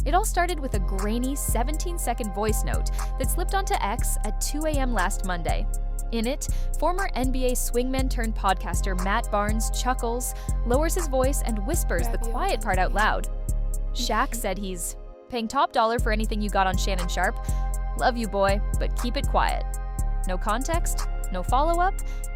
It all started with a grainy 17-second voice note that slipped onto X at 2 a.m. last Monday. In it, former NBA swingman-turned-podcaster Matt Barnes chuckles, lowers his voice, and whispers the quiet part out loud. Shaq said he's paying top dollar for anything you got on Shannon Sharpe. Love you, boy, but keep it quiet. No context, no follow-up,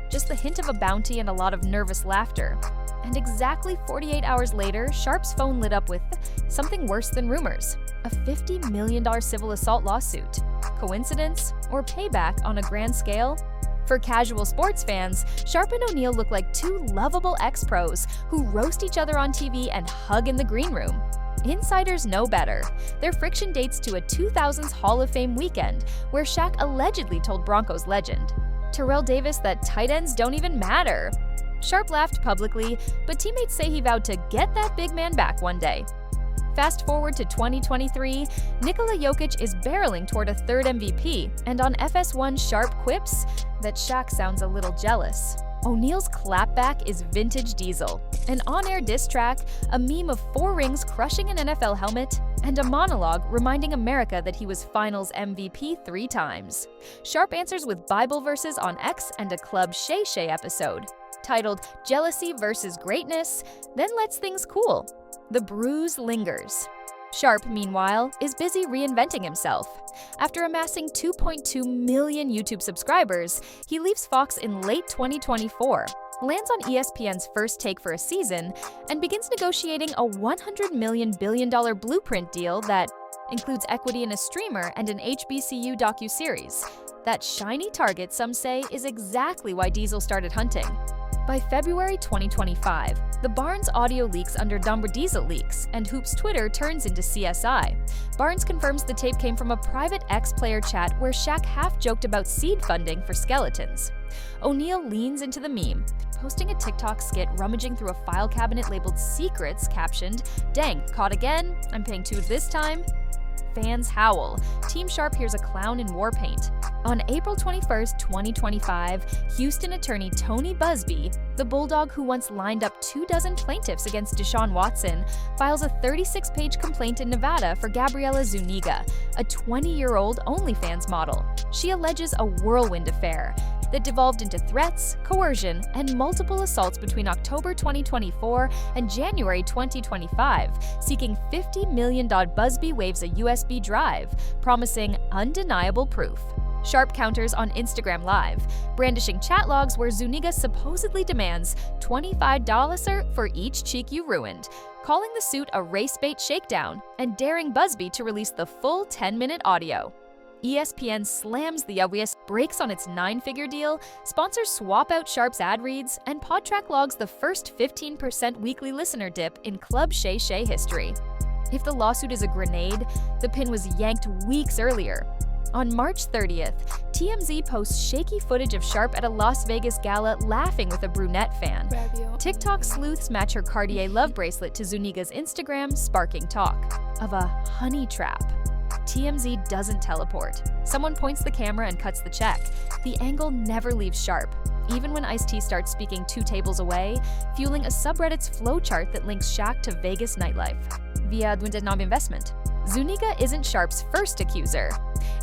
just the hint of a bounty and a lot of nervous laughter. And exactly 48 hours later, Sharpe's phone lit up with something worse than rumors: a $50 million civil assault lawsuit. Coincidence or payback on a grand scale? For casual sports fans, Sharpe and O'Neal look like two lovable ex-pros who roast each other on TV and hug in the green room. Insiders know better. Their friction dates to a 2000s Hall of Fame weekend where Shaq allegedly told Broncos legend Terrell Davis that tight ends don't even matter. Sharpe laughed publicly, but teammates say he vowed to get that big man back one day. Fast forward to 2023, Nikola Jokic is barreling toward a third MVP, and on FS1, Sharpe quips that Shaq sounds a little jealous. O'Neal's clapback is vintage Diesel, an on-air diss track, a meme of 4 rings crushing an NFL helmet, and a monologue reminding America that he was Finals MVP 3 times. Sharpe answers with Bible verses on X and a Club Shay Shay episode, titled Jealousy versus Greatness, then lets things cool. The bruise lingers. Sharpe, meanwhile, is busy reinventing himself. After amassing 2.2 million YouTube subscribers, he leaves Fox in late 2024, lands on ESPN's First Take for a season, and begins negotiating a $100 million blueprint deal that includes equity in a streamer and an HBCU docuseries. That shiny target, some say, is exactly why Diesel started hunting. By February 2025, the Barnes audio leaks under Dumber Diesel leaks, and Hoop's Twitter turns into CSI. Barnes confirms the tape came from a private ex-player chat where Shaq half-joked about seed funding for skeletons. O'Neal leans into the meme, posting a TikTok skit rummaging through a file cabinet labeled Secrets, captioned, "Dang, caught again? I'm paying 2 this time." Fans howl. Team Sharpe hears a clown in war paint. On April 21, 2025, Houston attorney Tony Busby, the bulldog who once lined up 24 plaintiffs against Deshaun Watson, files a 36-page complaint in Nevada for Gabriela Zuniga, a 20-year-old OnlyFans model. She alleges a whirlwind affair that devolved into threats, coercion, and multiple assaults between October 2024 and January 2025, seeking $50 million. Busby waves a USB drive, promising undeniable proof. Sharpe counters on Instagram Live, brandishing chat logs where Zuniga supposedly demands $25 for each cheek you ruined, calling the suit a race-bait shakedown, and daring Busby to release the full 10-minute audio. ESPN slams the obvious, breaks on its 9-figure deal, sponsors swap out Sharpe's ad reads, and Podtrac logs the first 15% weekly listener dip in Club Shay Shay history. If the lawsuit is a grenade, the pin was yanked weeks earlier. On March 30th, TMZ posts shaky footage of Sharpe at a Las Vegas gala laughing with a brunette fan. TikTok sleuths match her Cartier love bracelet to Zuniga's Instagram, sparking talk of a honey trap. TMZ doesn't teleport. Someone points the camera and cuts the check. The angle never leaves Sharpe, even when Ice-T starts speaking 2 tables away, fueling a subreddit's flowchart that links Shaq to Vegas nightlife via Dwindetnob investment. Zuniga isn't Sharpe's first accuser.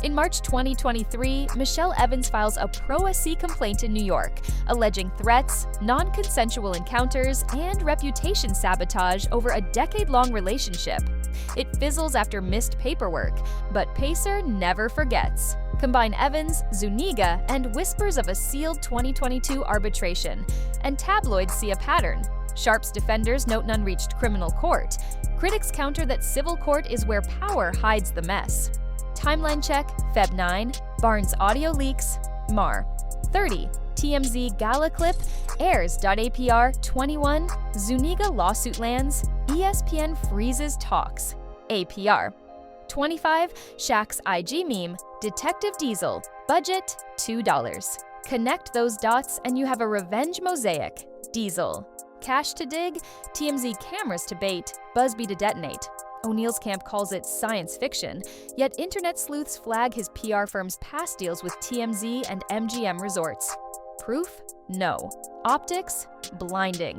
In March 2023, Michelle Evans files a pro-SC complaint in New York, alleging threats, non-consensual encounters, and reputation sabotage over a decade-long relationship. It fizzles after missed paperwork, but Pacer never forgets. Combine Evans, Zuniga, and whispers of a sealed 2022 arbitration, and tabloids see a pattern. Sharpe's defenders note an unreached criminal court. Critics counter that civil court is where power hides the mess. Timeline check, Feb 9, Barnes audio leaks, Mar 30, TMZ gala clip, airs.apr 21, Zuniga lawsuit lands, ESPN freezes talks, APR 25, Shaq's IG meme, Detective Diesel, budget $2. Connect those dots and you have a revenge mosaic, Diesel. Cash to dig, TMZ cameras to bait, Busby to detonate. O'Neal's camp calls it science fiction, yet internet sleuths flag his PR firm's past deals with TMZ and MGM Resorts. Proof? No. Optics? Blinding.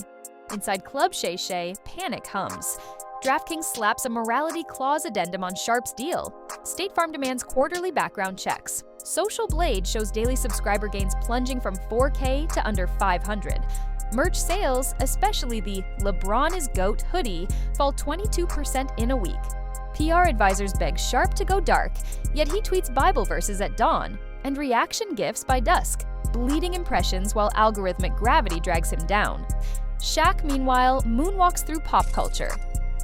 Inside Club Shay Shay, panic hums. DraftKings slaps a morality clause addendum on Sharpe's deal. State Farm demands quarterly background checks. Social Blade shows daily subscriber gains plunging from 4K to under 500. Merch sales, especially the LeBron is GOAT hoodie, fall 22% in a week. PR advisors beg Sharpe to go dark, yet he tweets Bible verses at dawn, and reaction gifs by dusk, bleeding impressions while algorithmic gravity drags him down. Shaq, meanwhile, moonwalks through pop culture.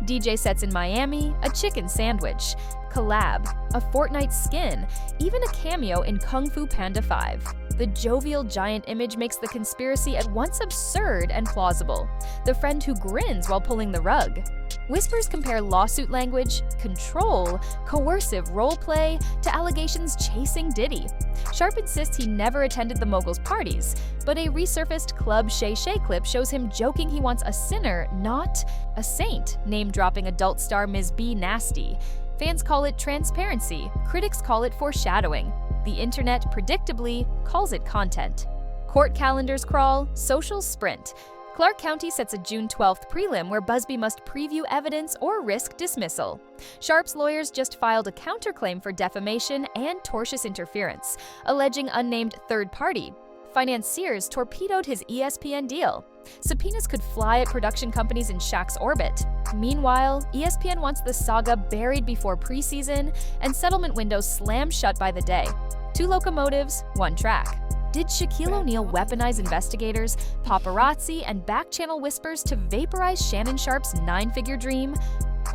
DJ sets in Miami, a chicken sandwich, collab, a Fortnite skin, even a cameo in Kung Fu Panda 5. The jovial giant image makes the conspiracy at once absurd and plausible. The friend who grins while pulling the rug. Whispers compare lawsuit language, control, coercive roleplay to allegations chasing Diddy. Sharpe insists he never attended the mogul's parties, but a resurfaced Club Shay Shay clip shows him joking he wants a sinner, not a saint, name-dropping adult star Ms. B Nasty. Fans call it transparency, critics call it foreshadowing. The internet, predictably, calls it content. Court calendars crawl, socials sprint. Clark County sets a June 12th prelim where Busby must preview evidence or risk dismissal. Sharpe's lawyers just filed a counterclaim for defamation and tortious interference, alleging unnamed third party. Financiers torpedoed his ESPN deal. Subpoenas could fly at production companies in Shaq's orbit. Meanwhile, ESPN wants the saga buried before preseason, and settlement windows slam shut by the day. 2 locomotives, 1 track. Did Shaquille O'Neal weaponize investigators, paparazzi, and back-channel whispers to vaporize Shannon Sharpe's 9-figure dream?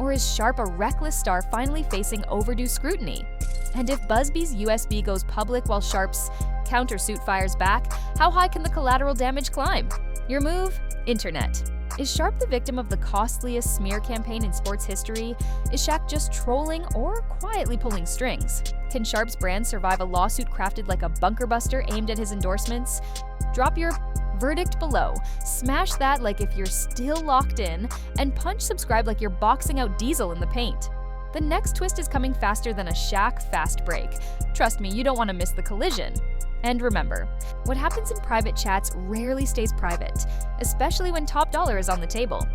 Or is Sharpe a reckless star finally facing overdue scrutiny? And if Busby's USB goes public while Sharpe's countersuit fires back, how high can the collateral damage climb? Your move? Internet. Is Sharpe the victim of the costliest smear campaign in sports history? Is Shaq just trolling or quietly pulling strings? Can Sharpe's brand survive a lawsuit crafted like a bunker buster aimed at his endorsements? Drop your verdict below, smash that like if you're still locked in, and punch subscribe like you're boxing out Diesel in the paint. The next twist is coming faster than a Shaq fast break. Trust me, you don't want to miss the collision. And remember, what happens in private chats rarely stays private, especially when top dollar is on the table.